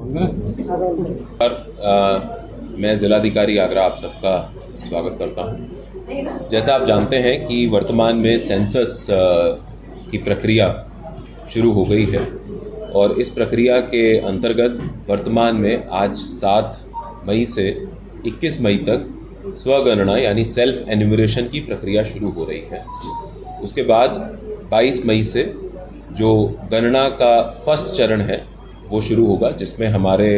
मैं जिलाधिकारी आगरा आप सबका स्वागत करता हूं। जैसा आप जानते हैं कि वर्तमान में सेंसस की प्रक्रिया शुरू हो गई है और इस प्रक्रिया के अंतर्गत वर्तमान में आज 7 मई से 21 मई तक स्वगणना यानी सेल्फ एन्यूमरेशन की प्रक्रिया शुरू हो रही है। उसके बाद 22 मई से जो गणना का फर्स्ट चरण है वो शुरू होगा, जिसमें हमारे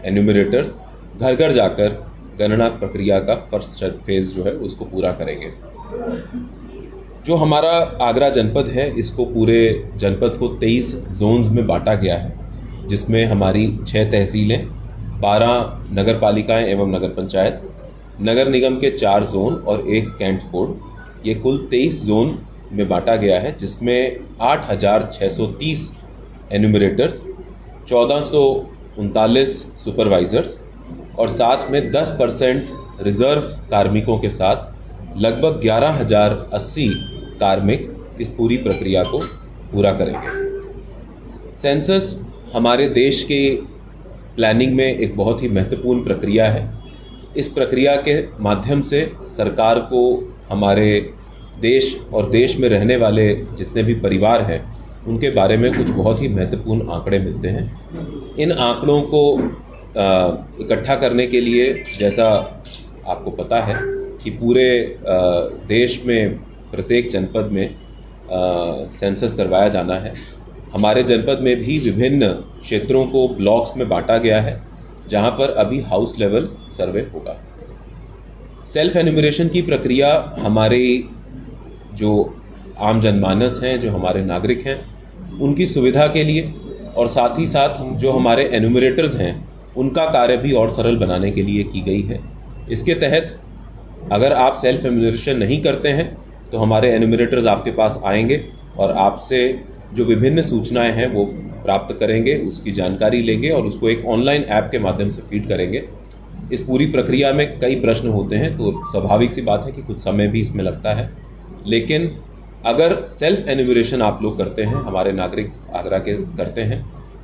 एन्यूमरेटर्स घर घर जाकर गणना प्रक्रिया का फर्स्ट फेज जो है उसको पूरा करेंगे। जो हमारा आगरा जनपद है इसको पूरे जनपद को 23 जोन्स में बांटा गया है, जिसमें हमारी 6 तहसीलें, 12 नगर पालिकाएँ एवं नगर पंचायत, नगर निगम के 4 जोन और 1 कैंट कोड, ये कुल 23 जोन में बांटा गया है, जिसमें 8,630 एन्यूमरेटर्स, 1439 सुपरवाइजर्स और साथ में 10% रिजर्व कार्मिकों के साथ लगभग 11,080 कार्मिक इस पूरी प्रक्रिया को पूरा करेंगे। सेंसस हमारे देश के प्लानिंग में एक बहुत ही महत्वपूर्ण प्रक्रिया है। इस प्रक्रिया के माध्यम से सरकार को हमारे देश और देश में रहने वाले जितने भी परिवार हैं उनके बारे में कुछ बहुत ही महत्वपूर्ण आंकड़े मिलते हैं। इन आंकड़ों को इकट्ठा करने के लिए, जैसा आपको पता है कि पूरे देश में प्रत्येक जनपद में सेंसस करवाया जाना है। हमारे जनपद में भी विभिन्न क्षेत्रों को ब्लॉक्स में बांटा गया है, जहां पर अभी हाउस लेवल सर्वे होगा। सेल्फ एन्यूमरेशन की प्रक्रिया हमारी जो आम जनमानस हैं, जो हमारे नागरिक हैं, उनकी सुविधा के लिए और साथ ही साथ जो हमारे एन्यूमरेटर्स हैं उनका कार्य भी और सरल बनाने के लिए की गई है। इसके तहत अगर आप सेल्फ एन्यूमरेशन नहीं करते हैं तो हमारे एन्यूमरेटर्स आपके पास आएंगे और आपसे जो विभिन्न सूचनाएं हैं वो प्राप्त करेंगे, उसकी जानकारी लेंगे और उसको एक ऑनलाइन ऐप के माध्यम से फीड करेंगे। इस पूरी प्रक्रिया में कई प्रश्न होते हैं, तो स्वाभाविक सी बात है कि कुछ समय भी इसमें लगता है, लेकिन अगर सेल्फ एन्यूमरेशन आप लोग करते हैं, हमारे नागरिक आगरा के करते हैं,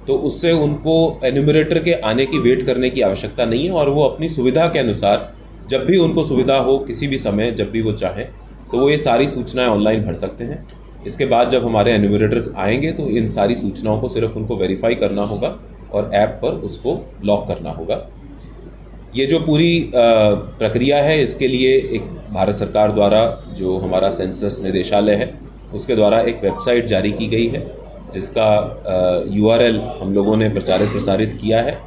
तो उससे उनको एन्यूमरेटर के आने की वेट करने की आवश्यकता नहीं है और वो अपनी सुविधा के अनुसार जब भी उनको सुविधा हो, किसी भी समय जब भी वो चाहें, तो वो ये सारी सूचनाएं ऑनलाइन भर सकते हैं। इसके बाद जब हमारे एन्यूमरेटर्स आएंगे तो इन सारी सूचनाओं को सिर्फ उनको वेरीफाई करना होगा और ऐप पर उसको लॉक करना होगा। ये जो पूरी प्रक्रिया है, इसके लिए एक भारत सरकार द्वारा जो हमारा सेंसस निदेशालय है उसके द्वारा एक वेबसाइट जारी की गई है, जिसका URL हम लोगों ने प्रचारित प्रसारित किया है।